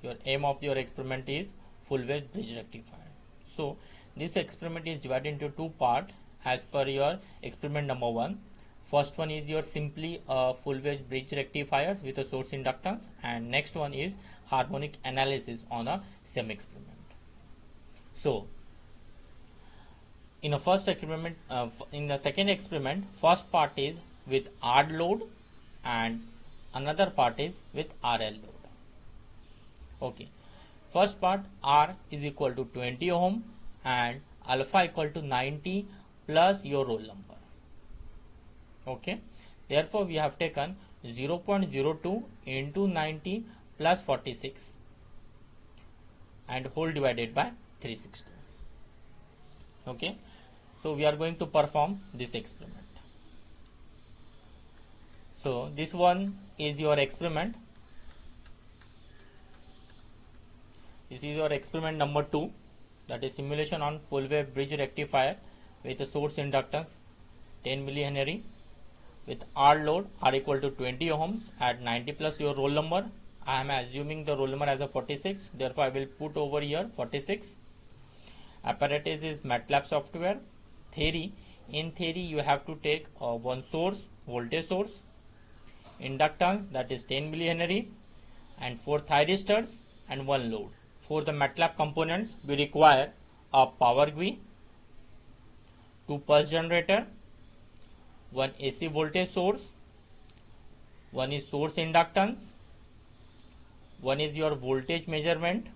your aim of your experiment is full wedge bridge rectifier. So this experiment is divided into two parts as per your experiment number 1. First one is your simply full wedge bridge rectifier with a source inductance, and next one is harmonic analysis on a same experiment. So in the first experiment, in the second experiment, first part is with R load and another part is with RL load. Okay, first part R is equal to 20 ohm and alpha equal to 90 plus your roll number. Okay, therefore we have taken 0.02 into 90 plus 46 and whole divided by 360. Okay, so we are going to perform this experiment. So this one is your experiment. This is your experiment number 2, that is simulation on full wave bridge rectifier with a source inductance 10 millihenry with R load R equal to 20 ohms at 90 plus your roll number. I am assuming the roll number as a 46, therefore I will put over here 46. Apparatus is MATLAB software. Theory, in theory you have to take one source, voltage source, inductance that is 10 millihenry and 4 thyristors and one load. For the MATLAB components we require a power GUI, 2 pulse generator, one AC voltage source, one is source inductance, one is your voltage measurement,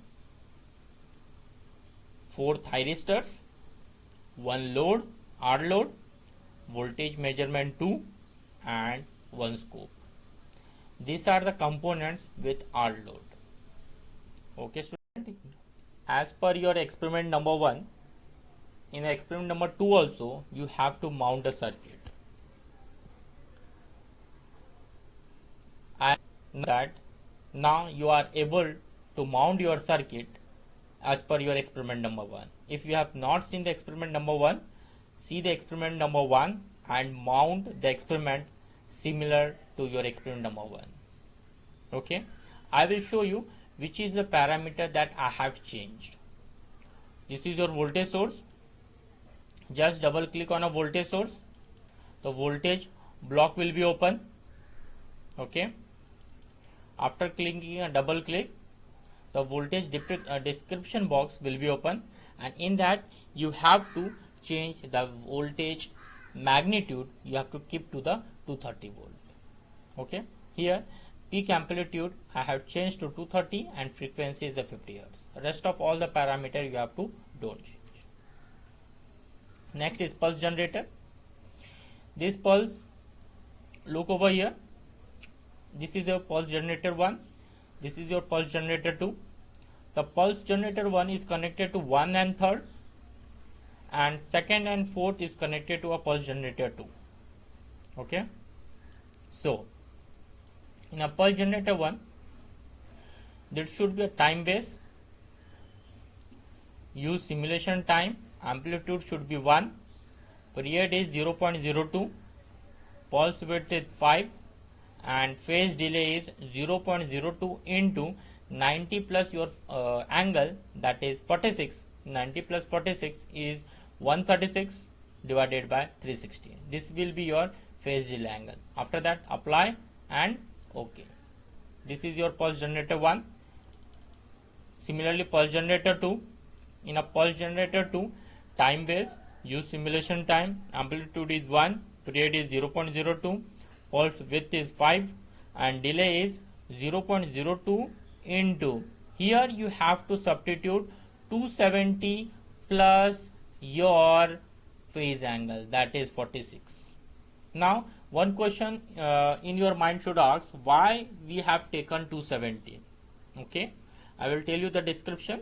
4 thyristors, one load, R load, voltage measurement 2 and one scope. These are the components with R load. Okay student, as per your experiment number 1, in experiment number 2 also you have to mount a circuit. And that now you are able to mount your circuit as per your experiment number 1. If you have not seen the experiment number 1, see the experiment number 1 and mount the experiment similar to your experiment number 1. Okay, I will show you which is the parameter that I have changed. This is your voltage source. Just double click on a voltage source. The voltage block will be open. Okay, after clicking a double click, the voltage description box will be open, and in that you have to change the voltage magnitude. You have to keep to the 230 volt. Okay, here peak amplitude I have changed to 230 and frequency is a 50 hertz. Rest of all the parameter you have to don't change. Next is pulse generator. This pulse, look over here. This is your pulse generator 1. This is your pulse generator 2. The pulse generator 1 is connected to 1 and 3rd, and 2nd and 4th is connected to a pulse generator 2. Okay, so in a pulse generator 1 there should be a time base. Use simulation time. Amplitude should be 1. Period is 0.02. Pulse width is 5 and phase delay is 0.02 into 90 plus your angle, that is 46. 90 plus 46 is 136 divided by 360. This will be your phase delay angle. After that apply and OK. This is your pulse generator 1. Similarly pulse generator 2. In a pulse generator 2, time base, use simulation time. Amplitude is 1, period is 0.02, pulse width is 5 and delay is 0.02 into, here you have to substitute 270 plus your phase angle, that is 46. Now one question in your mind should ask, why we have taken 270? Okay, I will tell you the description.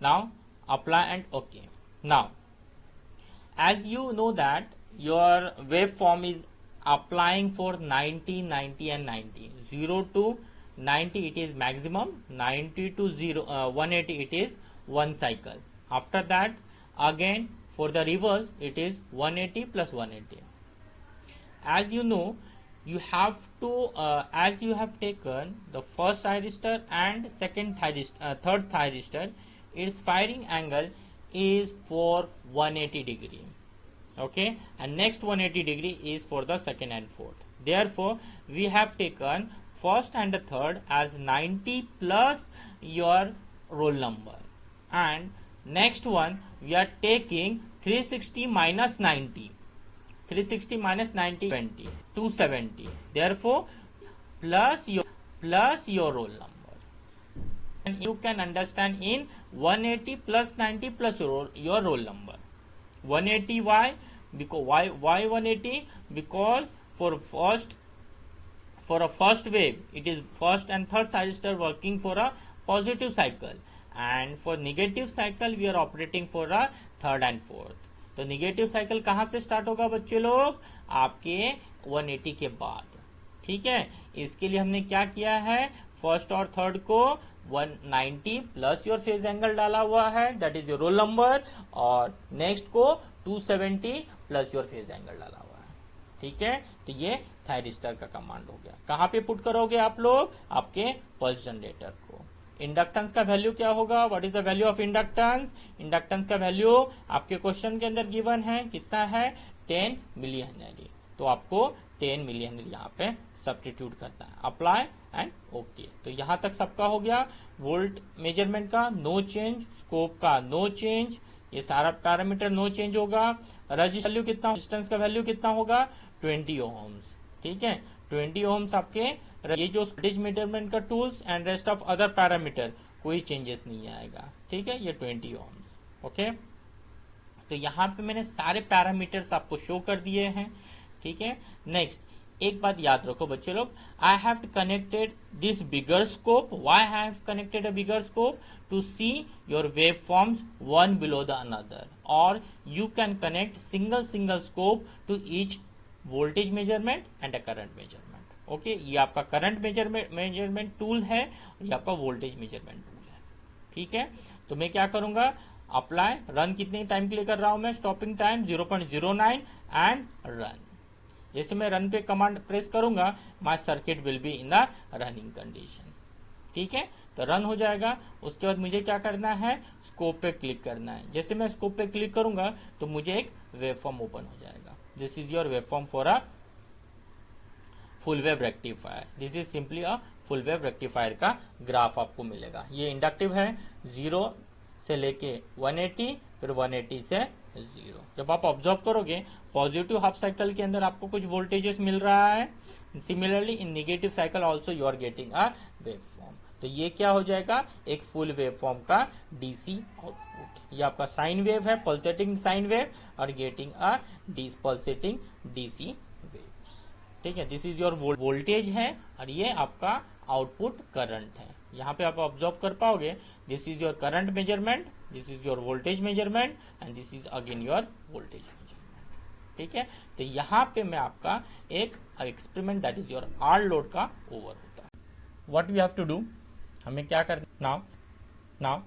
Now apply and OK. Now as you know that your waveform is applying for 90, 90 and 90. 0 to 90 it is maximum, 90 to 180 it is one cycle. After that again for the reverse it is 180 plus 180. As you know, you have to as you have taken the first thyristor and second thyristor, third thyristor, its firing angle is for 180 degree. Okay, and next 180 degree is for the second and fourth. Therefore we have taken first and the third as 90 plus your roll number, and next one we are taking 360 minus 90. 360 minus 90, 20, 270. Therefore, plus your roll number. And you can understand in 180 plus 90 plus your roll number. 180 why? Because why 180? Because for a first wave, it is first and third thyristor working for a positive cycle, and for negative cycle we are operating for a third and fourth. तो negative cycle कहां से start होगा बच्चे लोग? आपके 180 के बाद. ठीक है, इसके लिए हमने क्या किया है, फर्स्ट और थर्ड को 190 प्लस योर फेज एंगल डाला हुआ है, that is your roll number, और नेक्स्ट को 270 प्लस योर फेज एंगल डाला हुआ है. ठीक है, तो ये थायरिस्टर का कमांड हो गया. कहां पे पुट करोगे आप लोग? आपके पल्स जनरेटर को. इंडक्टेंस का वैल्यू क्या होगा? What is the value of inductance? Inductance का वैल्यू आपके क्वेश्चन के अंदर गिवन है, कितना है? 10 मिली हेनरी. तो आपको 10 मिली हेनरी यहाँ पे सब्स्टिट्यूट करना है. Apply and okay. तो यहां तक सबका हो गया. वोल्ट मेजरमेंट का नो चेंज, स्कोप का नो चेंज, ये सारा पैरामीटर नो चेंज होगा. रेजिस्टेंस कितना, रेजिस्टेंस का वैल्यू कितना होगा? 20 ओम्स. ठीक है, 20 ओम्स आपके. ये जो वोल्टेज मेजरमेंट का tools and rest of other parameter कोई चेंजेस नहीं आएगा. ठीक है, ये 20 ओम्स. ओके, तो यहाँ पे मैंने सारे पैरामीटर्स आपको शो कर दिए हैं. ठीक है, नेक्स्ट एक बात याद रखो बच्चे लोग, I have connected this bigger scope. Why I have connected a bigger scope? To see your waveforms one below the another, और you can connect single scope to each voltage measurement and a current measurement. Okay, ये आपका current measurement tool है, और ये आपका voltage measurement tool है. ठीक है, तो मैं क्या करूंगा, अप्लाई, रन कितने टाइम के लिए कर रहा हूं मैं? Stopping time 0.09 and run. जैसे मैं रन पे कमांड प्रेस करूंगा, my circuit will be in the running condition. ठीक है, तो रन हो जाएगा. उसके बाद मुझे क्या करना है, स्कोप पे क्लिक करना है. जैसे मैं स्कोप पे क्लिक करूंगा तो मुझे एक वेवफॉर्म ओपन हो जाएगा. This is your waveform for a full wave rectifier. This is simply a full wave rectifier का ग्राफ आपको मिलेगा. ये इंडक्टिव है, 0 से लेके 180, फिर 180 से 0. जब आप ऑब्जर्व करोगे पॉजिटिव हाफ साइकिल के अंदर आपको कुछ वोल्टेजेस मिल रहा है. Similarly in negative cycle also you are getting a wave form. तो ये क्या हो जाएगा, एक फुल वेव फॉर्म का डीसी आउटपुट. ये आपका साइन वेव है, पल्सेटिंग साइन वेव, और getting a pulsating DC waves. ठीक है, दिस इज योर वोल्टेज है, और ये आपका आउटपुट करंट है. यहाँ पे आप ऑब्जर्व कर पाओगे, this is your current measurement, this is your voltage measurement, and this is again your voltage measurement. ठीक है, तो यहाँ पे मैं आपका एक experiment that is your R load का ओवर होता है. What we have to do, हमें क्या करना now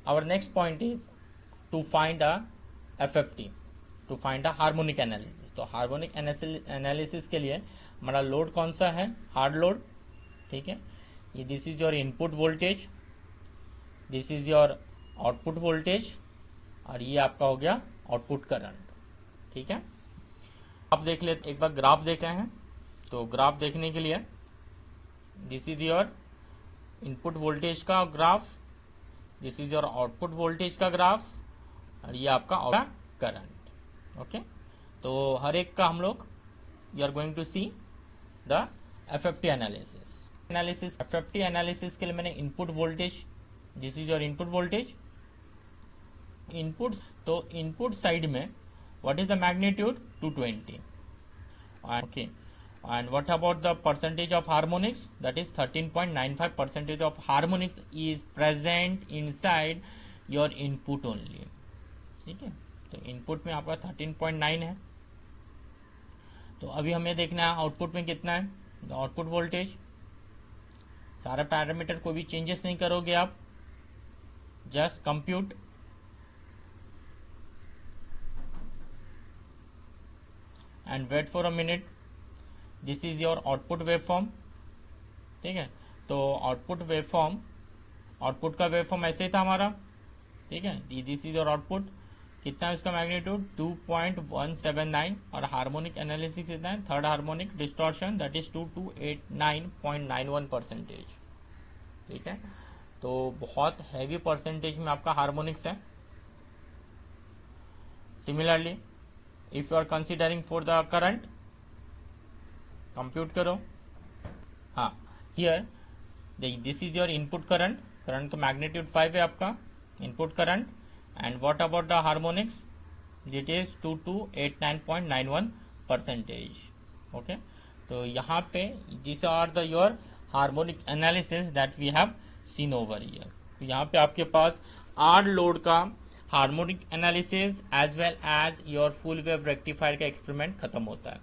our next point is to find a FFT, to find a harmonic analysis. तो हार्मोनिक एनालिसिस के लिए हमारा लोड कौन सा है, हार्ड लोड. ठीक है, ये this is your input voltage, this is your output voltage, और ये आपका हो गया आउटपुट करंट. ठीक है, आप देख ले, एक बार ग्राफ देख रहे हैं. तो ग्राफ देखने के लिए this is your input voltage का graph, this is your output voltage का ग्राफ, और ये आपका करंट. ओके, तो हर एक का हम लोग you are going to see the FFT analysis. FFT analysis के लिए मैंने input voltage, this is your input voltage, input. तो इनपुट साइड में what is the magnitude, 220. Okay, and what about the percentage of harmonics? That is 13.95% of harmonics is present inside your input only. ठीक है, तो input में आपका 13.9 है. तो अभी हमें देखना है आउटपुट में कितना है. आउटपुट वोल्टेज, सारा पैरामीटर कोई भी चेंजेस नहीं करोगे आप, just compute. And wait for a minute. This is your output waveform, ठीक है। तो आउटपुट वेवफॉर्म, आउटपुट का वेवफॉर्म ऐसे ही था हमारा, ठीक है। दिस इज योर आउटपुट, कितना है उसका मैग्नीट्यूड 2.179, और हार्मोनिक एनालिसिस कितना है, third harmonic distortion that is 2289.91%, ठीक है। तो बहुत हैवी परसेंटेज में आपका हार्मोनिक्स है। Similarly if you are considering for the current, compute करो, हाँ, here this is your input current, current का मैग्नीट्यूड 5 है आपका input current, and what about the harmonics, it is 2289.91%, okay. तो यहाँ पे this are the your harmonic analysis that we have seen over here. तो यहाँ पे आपके पास आर लोड का harmonic analysis as well as your full wave rectifier का एक्सपेरिमेंट खत्म होता है।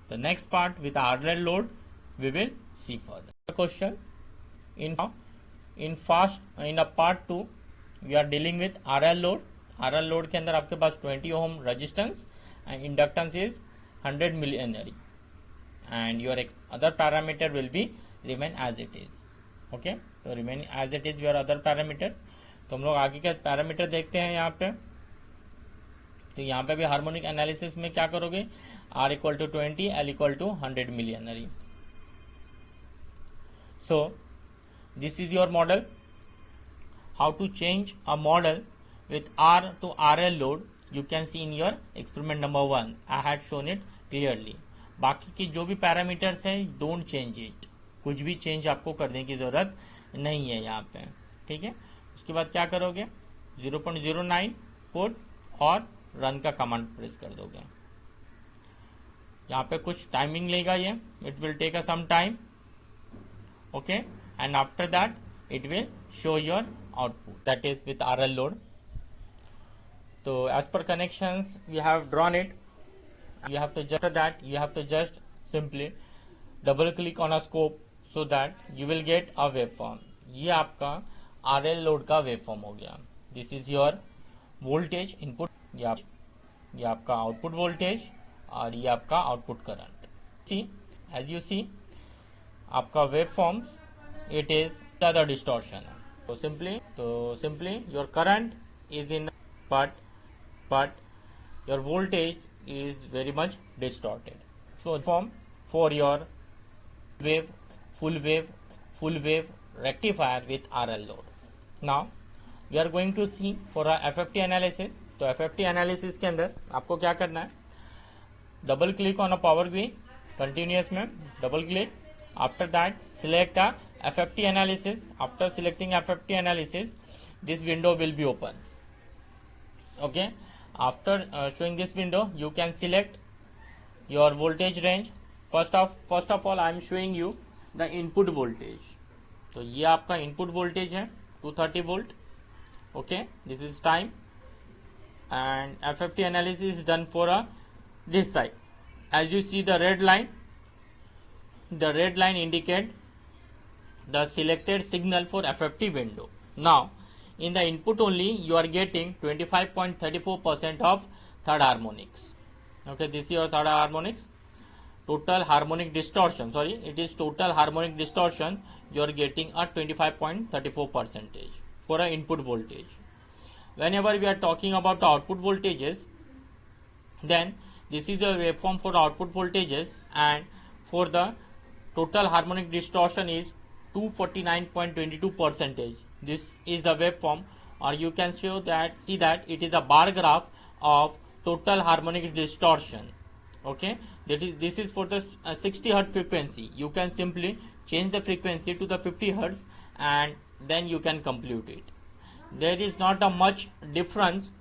The next part with RL load we will see further. Question in a part 2 we are dealing with RL load. RL load के अंदर आपके पास 20 ohm resistance and inductance is 100 milli henry, and your other parameter will be remain as it is, okay. तो remain as it is your other parameter. तो हम लोग आगे के पैरामीटर देखते हैं यहाँ पे। तो यहाँ पे भी हार्मोनिक एनालिसिस में क्या करोगे, R equal to 20, L equal to 100 milli henry. So this is your model. How to change a model with R to RL load you can see in your experiment number 1. I had shown it clearly. बाकी की जो भी parameters हैं don't change it, कुछ भी change आपको करने की जरूरत नहीं है यहाँ पे, ठीक है। उसके बाद क्या करोगे, 0.09 पुट और रन का कमांड प्रेस कर दोगे। यहाँ पे कुछ टाइमिंग लेगा ये, it will take a some time, okay, and after that it will show your output, that is with RL load. So as per connections we have drawn it, you have to just simply double click on a scope so that you will get a waveform. ये आपका RL load का waveform हो गया। This is your voltage input, ये आपका output voltage और ये आपका output current। See, as you see आपका waveforms it is the distortion. So simply your current is in, but your voltage is very much distorted. So form for your wave, full wave rectifier with RL load. Now we are going to see for a FFT analysis. तो FFT analysis के अंदर आपको क्या करना है, double click on a power grid continuous में, double click, after that select a FFT analysis. After selecting FFT analysis, this window will be open, okay. After showing this window you can select your voltage range. First of all I am showing you the input voltage. तो ये आपका input voltage है 230 volt, okay. This is time, and FFT analysis is done for this side. As you see the red line indicate the selected signal for FFT window. Now in the input only you are getting 25.34% of third harmonics, okay. This is your third harmonics. Total harmonic distortion, sorry, it is total harmonic distortion, you are getting a 25.34% for a input voltage. Whenever we are talking about the output voltages, then this is the waveform for output voltages, and for the total harmonic distortion is 249.22%. This is the waveform, or you can see that it is a bar graph of total harmonic distortion, okay. This is for the 60 Hz frequency. You can simply change the frequency to the 50 Hz and then you can compute it. There is not a much difference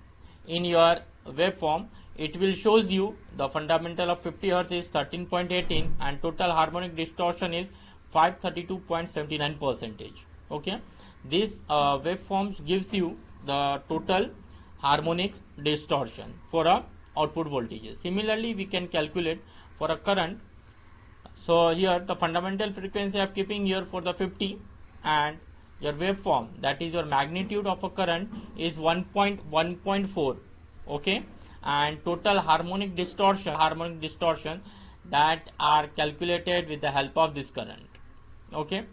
in your waveform. It will shows you the fundamental of 50 Hz is 13.18 and total harmonic distortion is 532.79%, okay. This waveforms gives you the total harmonic distortion for a output voltages. Similarly we can calculate for a current. So here the fundamental frequency I am keeping here for the 50, and your waveform, that is your magnitude of a current, is 1.4, okay, and total harmonic distortion that are calculated with the help of this current. Okay,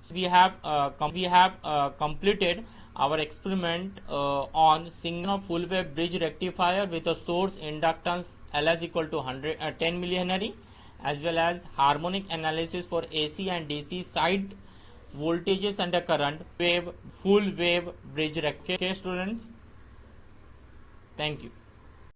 so we have completed our experiment on single full wave bridge rectifier with a source inductance Ls equal to 10 millihenry, as well as harmonic analysis for AC and DC side voltages and the current full wave bridge rectifier. Okay, students, thank you.